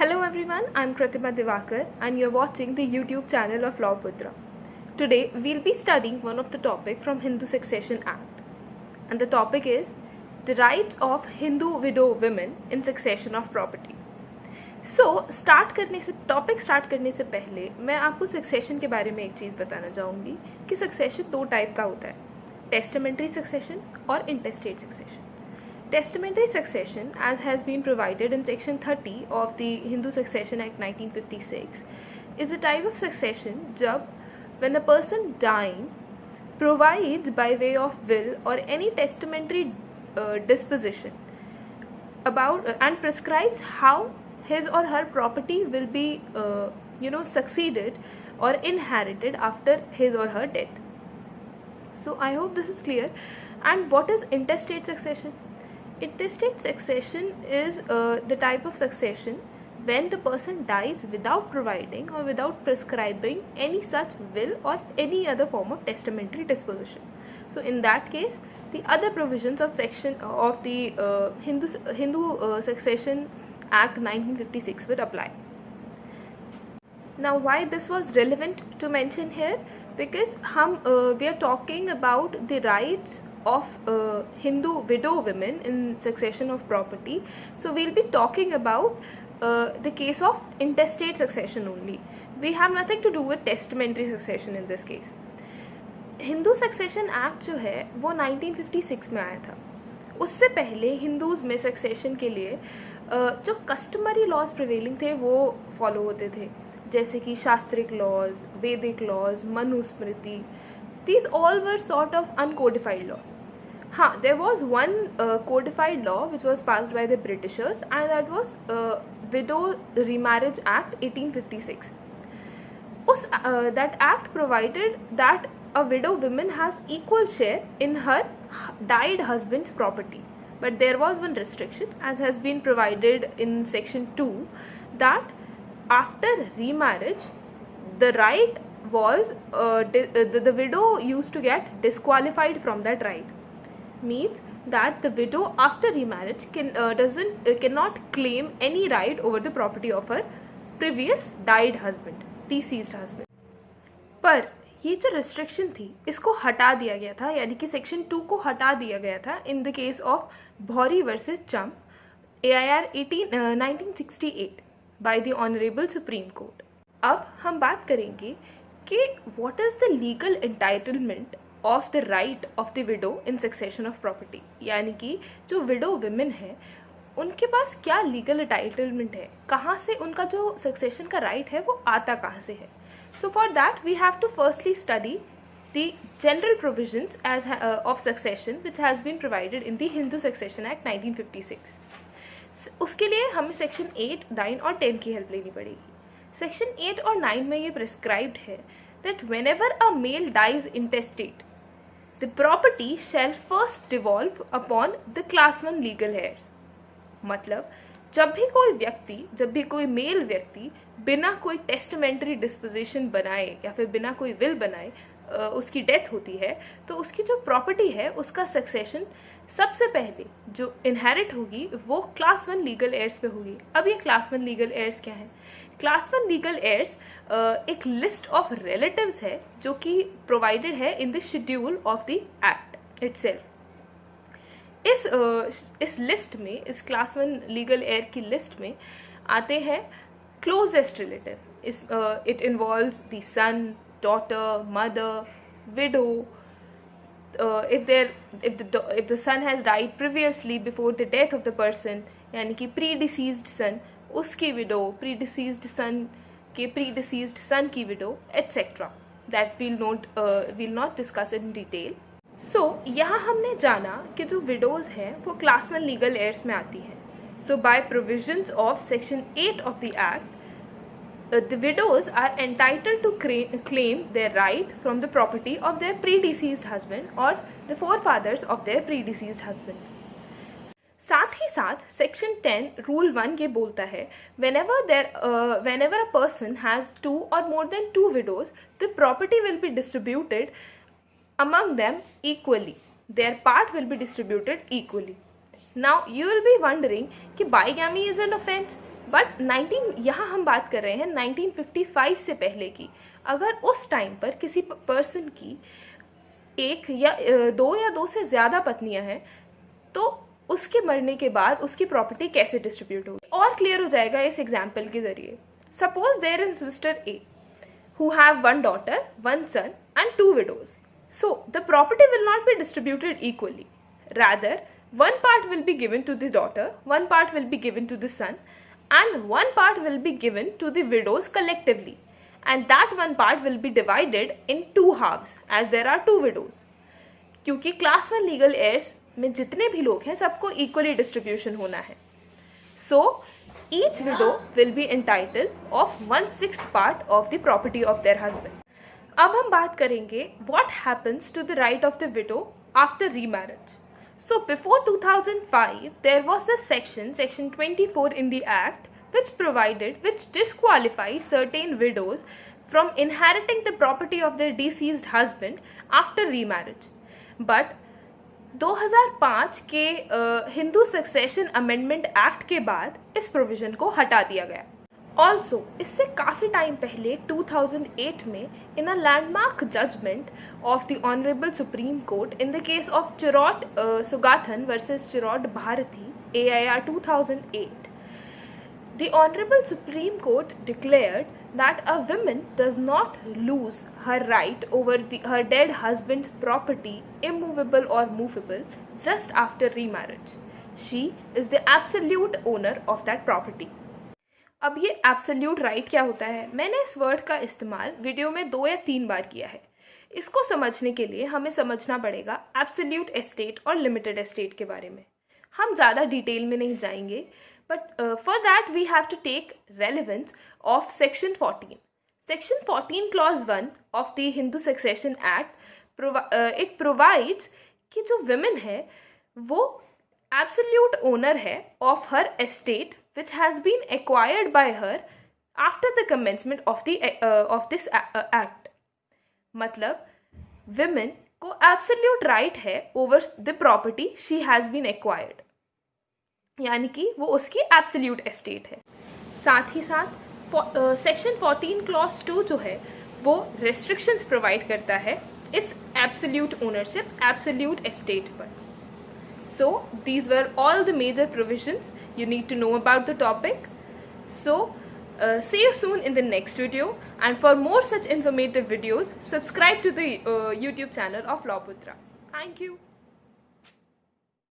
Hello everyone, I'm Kritima Divakar and you're watching the YouTube channel of Law Putra. Today we'll be studying one of the topic from Hindu Succession Act, and the topic is the rights of Hindu widow women in succession of property. So topic start करने से पहले मैं आपको succession के बारे में एक चीज़ बताना चाहूँगी कि सक्सेशन दो टाइप का होता है, टेस्टामेंट्री सक्सेशन और इंटेस्टेट succession. Testamentary succession, as has been provided in Section 30 of the Hindu Succession Act 1956, is a type of succession jab when the person dying provides by way of will or any testamentary disposition about and prescribes how his or her property will be succeeded or inherited after his or her death. So I hope this is clear. And what is intestate succession? Intestate succession is the type of succession when the person dies without providing or without prescribing any such will or any other form of testamentary disposition. So in that case, the other provisions of section of the Hindu Succession Act 1956 would apply. Now, why this was relevant to mention here? Because we are talking about the rights of Hindu widow women in succession of property. So we'll be talking about the case of intestate succession only. We have nothing to do with testamentary succession in this case. Hindu succession act जो है वो 1956 में आया था. उससे पहले Hindus में succession के लिए जो कस्टमरी लॉज प्रिवेलिंग थे वो फॉलो होते थे, जैसे कि शास्त्रिक लॉज, वैदिक laws, Manusmriti. These all were sort of uncodified laws. There was one codified law which was passed by the Britishers, and that was Widow Remarriage Act 1856. That act provided that a widow woman has equal share in her died husband's property. But there was one restriction, as has been provided in section 2, that after remarriage, the right was the widow used to get disqualified from that right. Means that the widow after remarriage cannot claim any right over the property of her previous died husband, deceased husband. पर ये जो restriction थी इसको हटा दिया गया था, यानी कि सेक्शन 2 को हटा दिया गया था इन द केस ऑफ भौरी versus Champ, AIR 1968 by the honourable supreme court. अब हम बात करेंगे कि what is the legal entitlement of the right of the widow in succession of property. यानी कि जो विडो विमेन है उनके पास क्या लीगल एंटाइटलमेंट है, कहाँ से उनका जो सक्सेशन का राइट है वो आता कहाँ से है. So for that we have to firstly study the general provisions of succession which has been provided in the Hindu Succession Act 1956. उसके लिए हमें सेक्शन 8, 9 और 10 की हेल्प लेनी पड़ेगी. सेक्शन 8 और 9 में ये प्रिस्क्राइब्ड है that whenever a male dies intestate, the property shall first devolve upon the class 1 legal heirs. मतलब जब भी कोई मेल व्यक्ति बिना कोई टेस्टामेंटरी डिस्पोजिशन बनाए या फिर बिना कोई विल बनाए उसकी डेथ होती है, तो उसकी जो प्रॉपर्टी है उसका सक्सेशन सबसे पहले जो इनहेरिट होगी वो क्लास 1 लीगल एयर्स पे होगी. अब ये क्लास 1 लीगल एयर्स क्या है? क्लास 1 लीगल एयर्स एक लिस्ट ऑफ रिलेटिव्स है जो कि प्रोवाइडेड है in the schedule of the act itself. इस लिस्ट में, इस क्लास 1 लीगल एयर की लिस्ट में आते हैं closest relative. It involves the son, daughter, mother, widow. if the son has died previously before the death of the person, यानी कि pre-deceased son, उसकी विडो, pre-deceased son के pre-deceased son की window, etc. that we'll not discuss in detail. So यहाँ हमने जाना कि जो विडोज़ हैं वो क्लास 1 लीगल एयर्स में आती हैं. So by provisions of section 8 of the act, the widows are entitled to claim their right from the property of their predeceased husband or the forefathers of their predeceased husband. साथ ही साथ section 10 rule 1 ये बोलता है whenever a person has 2 or more than 2 widows, the property will be distributed among them equally. Their part will be distributed equally. Now you will be wondering कि bigamy is an offense. But यहाँ हम बात कर रहे हैं 1955 से पहले की। अगर उस टाइम पर किसी पर्सन की एक या दो से ज़्यादा पत्नियां हैं तो उसके मरने के बाद उसकी प्रॉपर्टी कैसे डिस्ट्रीब्यूट होगी और क्लियर हो जाएगा इस एग्जाम्पल के जरिए। Suppose there is mister A who have one daughter, one son and 2 widows. So the property will not be distributed equally. Rather, one part will be given to the daughter, one part will be given to the son and one part will be given to the widows collectively. And that one part will be divided in 2 halves as there are 2 widows. क्योंकि class 1 legal heirs में जितने भी लोग हैं सबको equally distribution होना है. So each widow will be entitled of 1/6 part of the property of their husband. अब हम बात करेंगे what happens to the right of the widow after remarriage. So before 2005 there was the section 24 in the act which disqualified certain widows from inheriting the property of their deceased husband after remarriage. But 2005 के Hindu succession amendment act के बाद इस provision को हटा दिया गया। Also इससे काफ़ी टाइम पहले 2008 में in a landmark judgement of the honourable supreme court in the case of Chiraut Sugathan versus Chiraut Bharati AIR 2008, the Honorable Supreme Court declared that a woman does not lose her right over her dead husband's property, immovable or movable, just after remarriage. She is the absolute owner of that property. अब ये absolute right क्या होता है? मैंने इस word का इस्तेमाल video में 2 या 3 बार किया है। इसको समझने के लिए हमें समझना पड़ेगा absolute estate और limited estate के बारे में। हम ज़्यादा डिटेल में नहीं जाएंगे, but for that we have to take relevance of section 14. Section 14 clause 1 of the Hindu Succession Act it provides कि जो women है वो absolute owner है of her estate which has been acquired by her after the commencement of this act. मतलब women को absolute right है over the property she has been acquired, यानी कि वो उसकी एब्सोल्यूट एस्टेट है। साथ ही साथ सेक्शन 14 क्लॉज 2 जो है वो रेस्ट्रिक्शंस प्रोवाइड करता है इस एब्सोल्यूट ओनरशिप एब्सोल्यूट एस्टेट पर। So these were all the major provisions you need to know about the topic. So see you soon in the next video, and for more such informative videos subscribe to the YouTube channel of Law Putra. Thank you.